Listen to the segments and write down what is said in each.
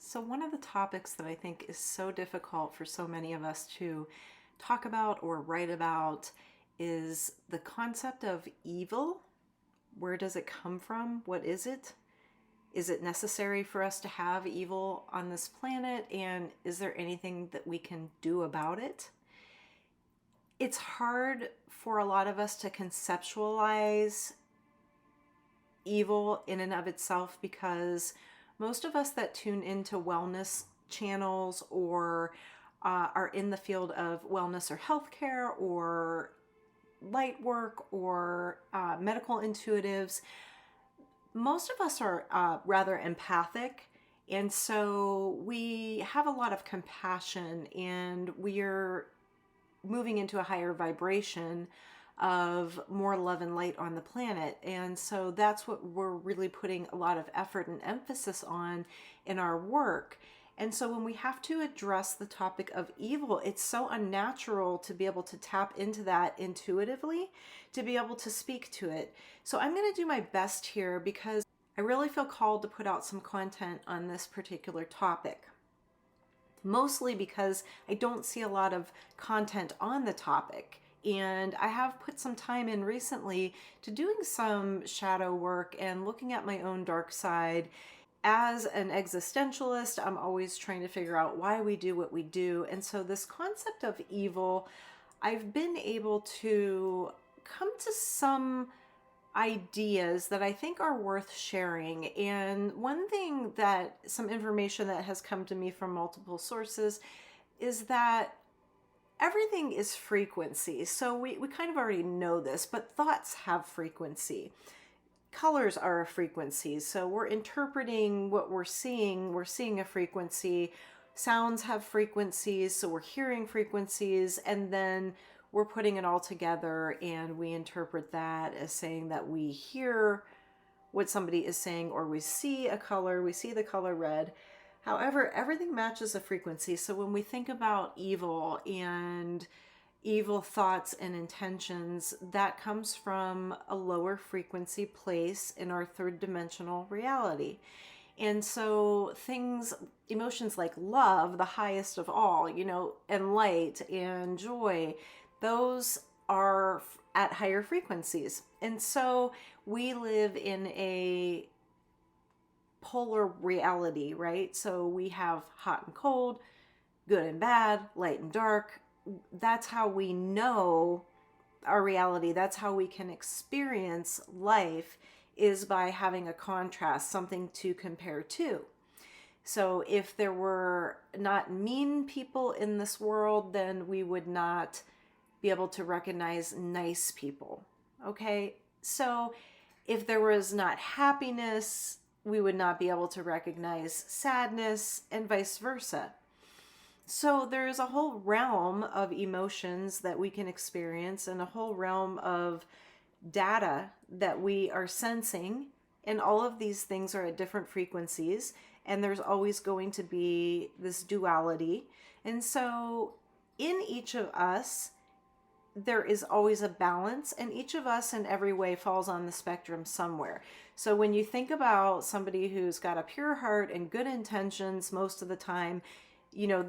So, one of the topics that I think is so difficult for so many of us to talk about or write about is the concept of evil. Where does it come from? What is it? Is it necessary for us to have evil on this planet? And is there anything that we can do about it? It's hard for a lot of us to conceptualize evil in and of itself because most of us that tune into wellness channels or are in the field of wellness or healthcare or light work or medical intuitives, most of us are rather empathic. And so we have a lot of compassion and we're moving into a higher vibration of more love and light on the planet. And so that's what we're really putting a lot of effort and emphasis on in our work. And so when we have to address the topic of evil, it's so unnatural to be able to tap into that intuitively, to be able to speak to it. So I'm going to do my best here because I really feel called to put out some content on this particular topic. Mostly because I don't see a lot of content on the topic. And I have put some time in recently to doing some shadow work and looking at my own dark side. As an existentialist, I'm always trying to figure out why we do what we do. And so this concept of evil, I've been able to come to some ideas that I think are worth sharing. And one thing that some information that has come to me from multiple sources is that everything is frequency. So we kind of already know this, but thoughts have frequency. Colors are a frequency. So we're interpreting what we're seeing a frequency. Sounds have frequencies, so we're hearing frequencies, and then we're putting it all together and we interpret that as saying that we hear what somebody is saying or we see a color, we see the color red. However, everything matches a frequency. So when we think about evil and evil thoughts and intentions, that comes from a lower frequency place in our third dimensional reality. And so emotions like love, the highest of all, and light and joy, those are at higher frequencies. And so we live in a polar reality, right? So we have hot and cold, good and bad, light and dark. That's how we know our reality. That's how we can experience life, is by having a contrast, something to compare to. So if there were not mean people in this world, then we would not be able to recognize nice people. Okay? So if there was not happiness, we would not be able to recognize sadness, and vice versa. So there's a whole realm of emotions that we can experience and a whole realm of data that we are sensing, and all of these things are at different frequencies, and there's always going to be this duality. And so in each of us, there is always a balance, and each of us in every way falls on the spectrum somewhere. So when you think about somebody who's got a pure heart and good intentions most of the time,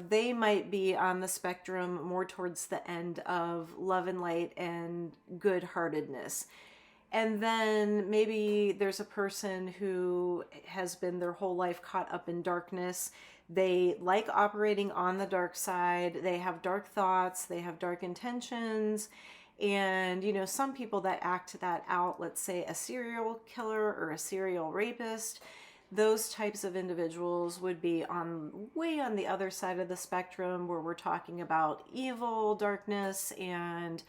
they might be on the spectrum more towards the end of love and light and good-heartedness. And then maybe there's a person who has been their whole life caught up in darkness. They like operating on the dark side. They have dark thoughts. They have dark intentions. And, some people that act that out, let's say a serial killer or a serial rapist, those types of individuals would be way on the other side of the spectrum, where we're talking about evil, darkness, and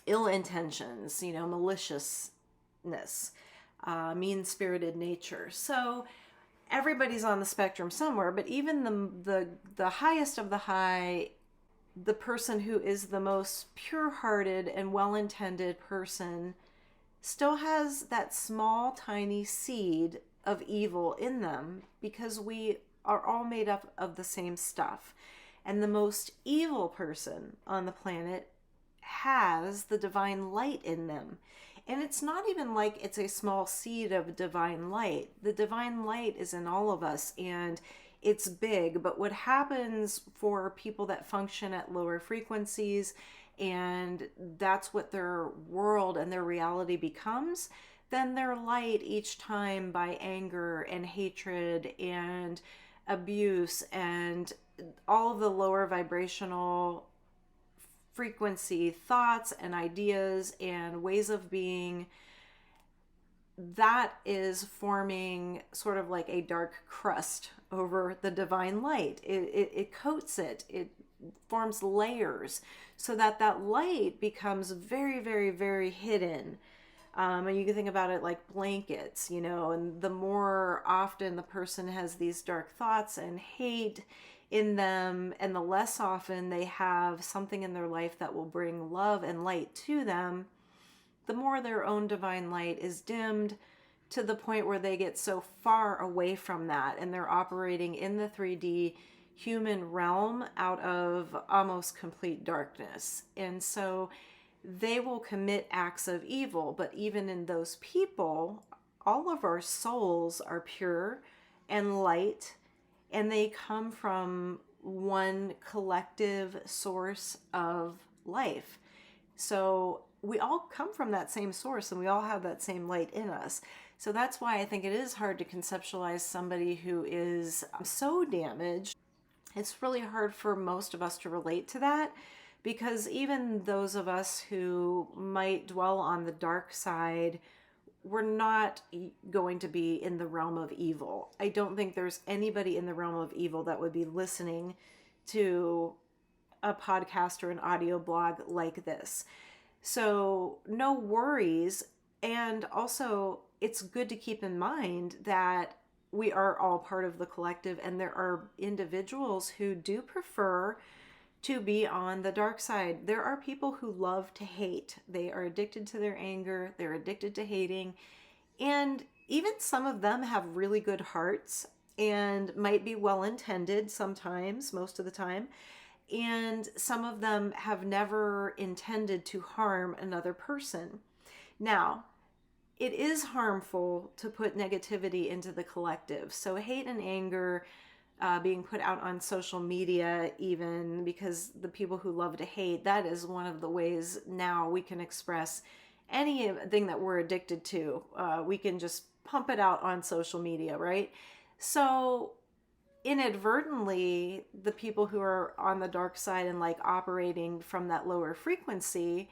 ill intentions, maliciousness, mean-spirited nature. So everybody's on the spectrum somewhere, but even the highest of the high, the person who is the most pure-hearted and well-intended person, still has that small, tiny seed of evil in them, because we are all made up of the same stuff. And the most evil person on the planet has the divine light in them. And it's not even like it's a small seed of divine light. The divine light is in all of us, and it's big. But what happens for people that function at lower frequencies, and that's what their world and their reality becomes, then they're light each time by anger and hatred and abuse and all of the lower vibrational frequency thoughts and ideas and ways of being. That is forming sort of like a dark crust over the divine light. It coats it, it forms layers so that that light becomes very, very, very hidden. And you can think about it like blankets, you know, and the more often the person has these dark thoughts and hate in them, and the less often they have something in their life that will bring love and light to them, the more their own divine light is dimmed to the point where they get so far away from that and they're operating in the 3D human realm out of almost complete darkness. And so they will commit acts of evil. But even in those people, all of our souls are pure and light, and they come from one collective source of life. So we all come from that same source and we all have that same light in us. So that's why I think it is hard to conceptualize somebody who is so damaged. It's really hard for most of us to relate to that, because even those of us who might dwell on the dark side, we're not going to be in the realm of evil. I don't think there's anybody in the realm of evil that would be listening to a podcast or an audio blog like this. So no worries. And also, it's good to keep in mind that we are all part of the collective, and there are individuals who do prefer to be on the dark side. There are people who love to hate. They are addicted to their anger, they're addicted to hating, and even some of them have really good hearts and might be well intended sometimes, most of the time. And some of them have never intended to harm another person. Now, it is harmful to put negativity into the collective. So hate and anger being put out on social media, even because the people who love to hate, that is one of the ways now we can express anything that we're addicted to. We can just pump it out on social media, right? So inadvertently, the people who are on the dark side and like operating from that lower frequency,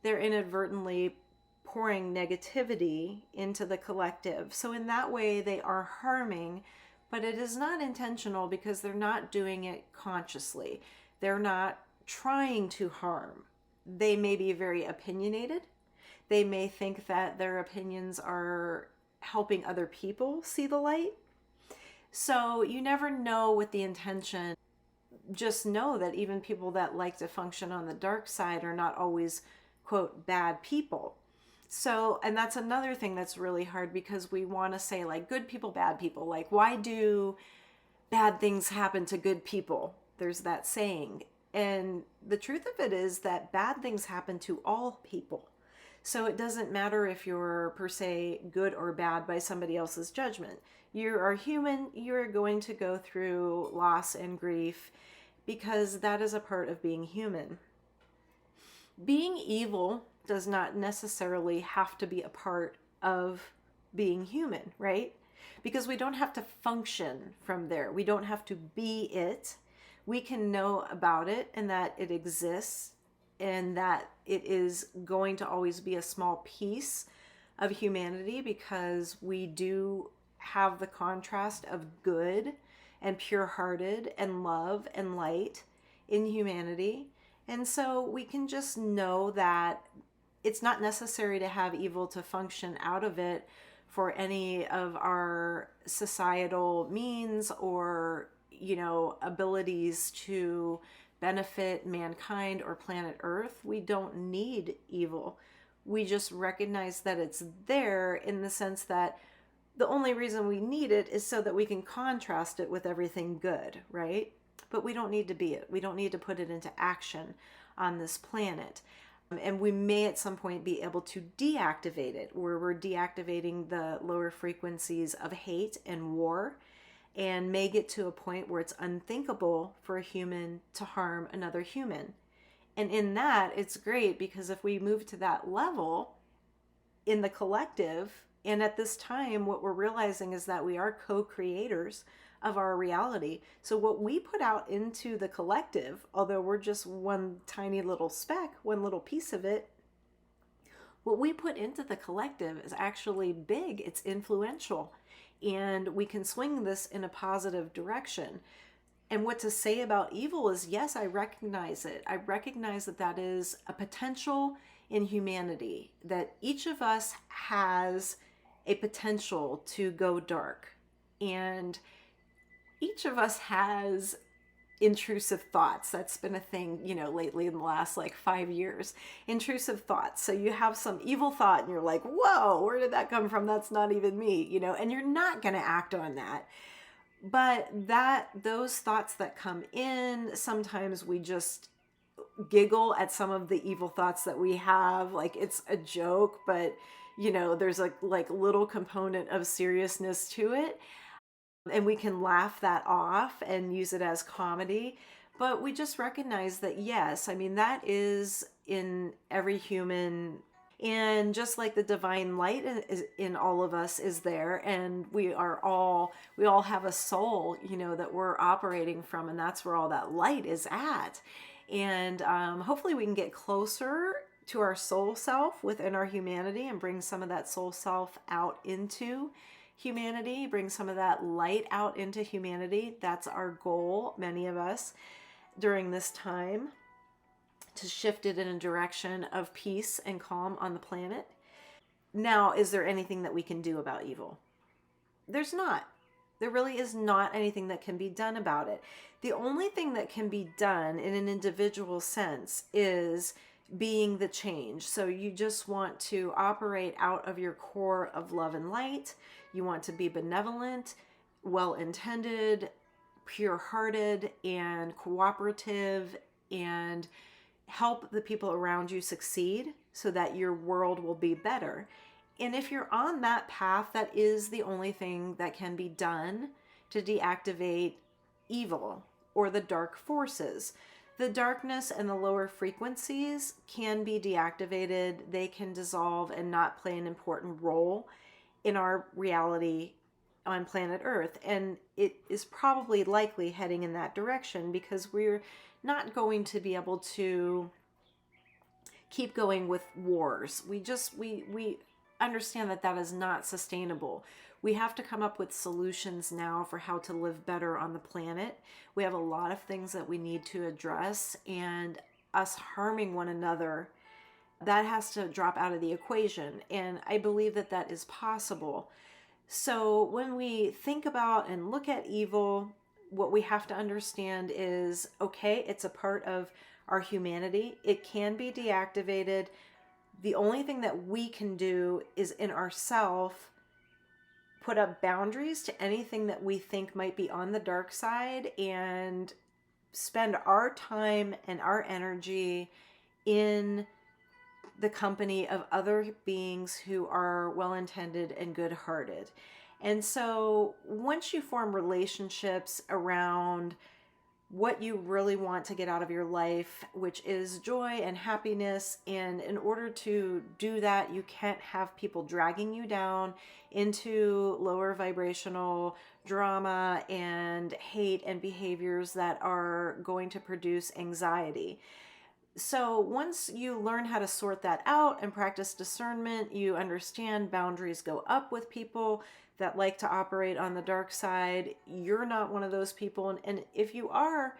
they're inadvertently pouring negativity into the collective. So in that way, they are harming, but it is not intentional because they're not doing it consciously. They're not trying to harm. They may be very opinionated. They may think that their opinions are helping other people see the light. So you never know with the intention. Just know that even people that like to function on the dark side are not always, quote, bad people. So, and that's another thing that's really hard, because we want to say like good people, bad people. Like, why do bad things happen to good people? There's that saying. And the truth of it is that bad things happen to all people. So it doesn't matter if you're per se good or bad by somebody else's judgment. You are human. You're going to go through loss and grief, because that is a part of being human. Being evil does not necessarily have to be a part of being human, right? Because we don't have to function from there. We don't have to be it. We can know about it and that it exists, and that it is going to always be a small piece of humanity, because we do have the contrast of good and pure-hearted and love and light in humanity. And so we can just know that it's not necessary to have evil to function out of it for any of our societal means or, abilities to benefit mankind or planet Earth. We don't need evil. We just recognize that it's there, in the sense that the only reason we need it is so that we can contrast it with everything good, right? But we don't need to be it. We don't need to put it into action on this planet. And we may at some point be able to deactivate it, where we're deactivating the lower frequencies of hate and war, and may get to a point where it's unthinkable for a human to harm another human. And in that, it's great because if we move to that level in the collective, and at this time, what we're realizing is that we are co creators of our reality. So, what we put out into the collective, although we're just one tiny little speck, one little piece of it, what we put into the collective is actually big, it's influential, and we can swing this in a positive direction. And what to say about evil is yes, I recognize it. I recognize that that is a potential in humanity, that each of us has a potential to go dark. And each of us has intrusive thoughts. That's been a thing, lately in the last like 5 years. Intrusive thoughts. So you have some evil thought and you're like, whoa, where did that come from? That's not even me, and you're not going to act on that. But those thoughts that come in, sometimes we just giggle at some of the evil thoughts that we have, like it's a joke, but there's a like little component of seriousness to it, and we can laugh that off and use it as comedy. But we just recognize that, yes, I mean, that is in every human. And just like the divine light is in all of us is there, and we all have a soul, that we're operating from, and that's where all that light is at. And hopefully we can get closer to our soul self within our humanity and bring some of that soul self out into humanity, bring some of that light out into humanity. That's our goal, many of us, during this time, to shift it in a direction of peace and calm on the planet. Now, is there anything that we can do about evil? There's not. There really is not anything that can be done about it. The only thing that can be done in an individual sense is being the change. So you just want to operate out of your core of love and light. You want to be benevolent, well-intended, pure-hearted, and cooperative, and help the people around you succeed so that your world will be better. And if you're on that path, that is the only thing that can be done to deactivate evil or the dark forces. The darkness and the lower frequencies can be deactivated. They can dissolve and not play an important role in our reality on planet Earth. And it is probably likely heading in that direction because we're not going to be able to keep going with wars. We understand that that is not sustainable. We have to come up with solutions now for how to live better on the planet. We have a lot of things that we need to address, and us harming one another, that has to drop out of the equation. And I believe that that is possible. So when we think about and look at evil, what we have to understand is, okay, it's a part of our humanity. It can be deactivated. The only thing that we can do is in ourself put up boundaries to anything that we think might be on the dark side, and spend our time and our energy in the company of other beings who are well-intended and good-hearted. And so once you form relationships around what you really want to get out of your life, which is joy and happiness, and in order to do that, you can't have people dragging you down into lower vibrational drama and hate and behaviors that are going to produce anxiety. So once you learn how to sort that out and practice discernment, you understand boundaries go up with people that like to operate on the dark side. You're not one of those people. And if you are,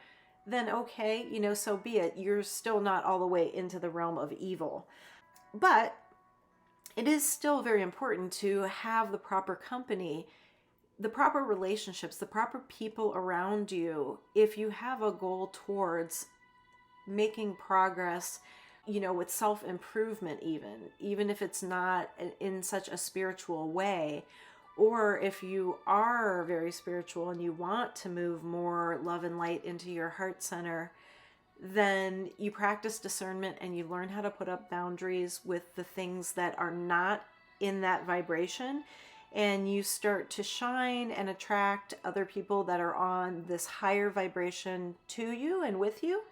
then okay, so be it. You're still not all the way into the realm of evil. But it is still very important to have the proper company, the proper relationships, the proper people around you if you have a goal towards making progress, with self-improvement, even if it's not in such a spiritual way. Or if you are very spiritual and you want to move more love and light into your heart center, then you practice discernment and you learn how to put up boundaries with the things that are not in that vibration. and you start to shine and attract other people that are on this higher vibration to you and with you.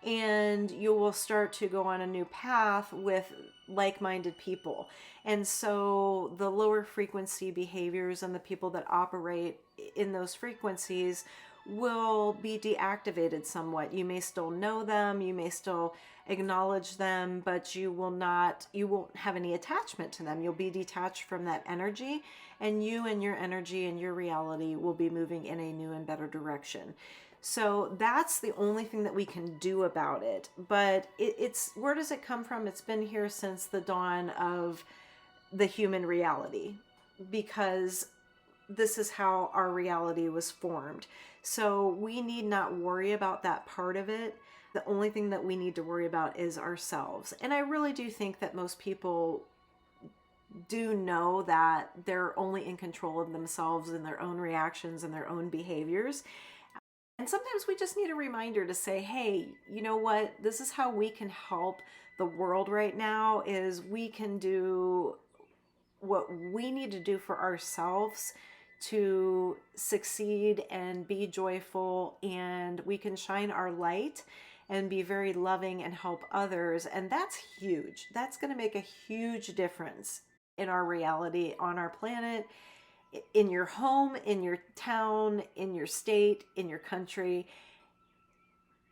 And you will start to go on a new path with like-minded people. And so the lower frequency behaviors and the people that operate in those frequencies will be deactivated somewhat. You may still know them, you may still acknowledge them, but you won't have any attachment to them. You'll be detached from that energy, and you and your energy and your reality will be moving in a new and better direction. So that's the only thing that we can do about it. But it's where does it come from? It's been here since the dawn of the human reality, because this is how our reality was formed. So we need not worry about that part of it. The only thing that we need to worry about is ourselves. And I really do think that most people do know that they're only in control of themselves and their own reactions and their own behaviors. And sometimes we just need a reminder to say, hey, you know what? This is how we can help the world right now, is we can do what we need to do for ourselves to succeed and be joyful, and we can shine our light and be very loving and help others. And that's huge. That's going to make a huge difference in our reality, on our planet, in your home, in your town, in your state, in your country.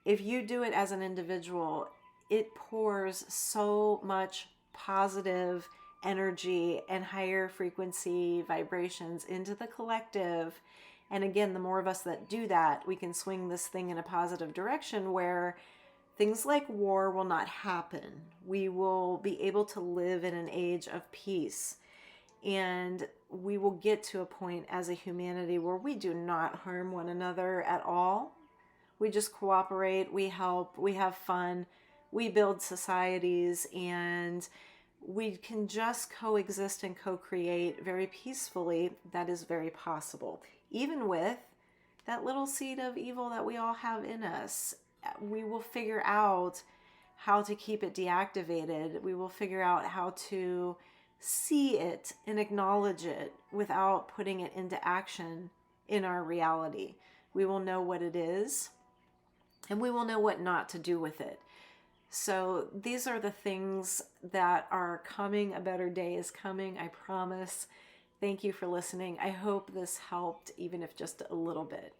If you do it as an individual, it pours so much positive energy and higher frequency vibrations into the collective. And again, the more of us that do that, we can swing this thing in a positive direction where things like war will not happen. We will be able to live in an age of peace. And we will get to a point as a humanity where we do not harm one another at all. We just cooperate, we help, we have fun, we build societies, and we can just coexist and co-create very peacefully. That is very possible. Even with that little seed of evil that we all have in us, we will figure out how to keep it deactivated. We will figure out how to see it and acknowledge it without putting it into action in our reality. We will know what it is, and we will know what not to do with it. So these are the things that are coming. A better day is coming, I promise. Thank you for listening. I hope this helped, even if just a little bit.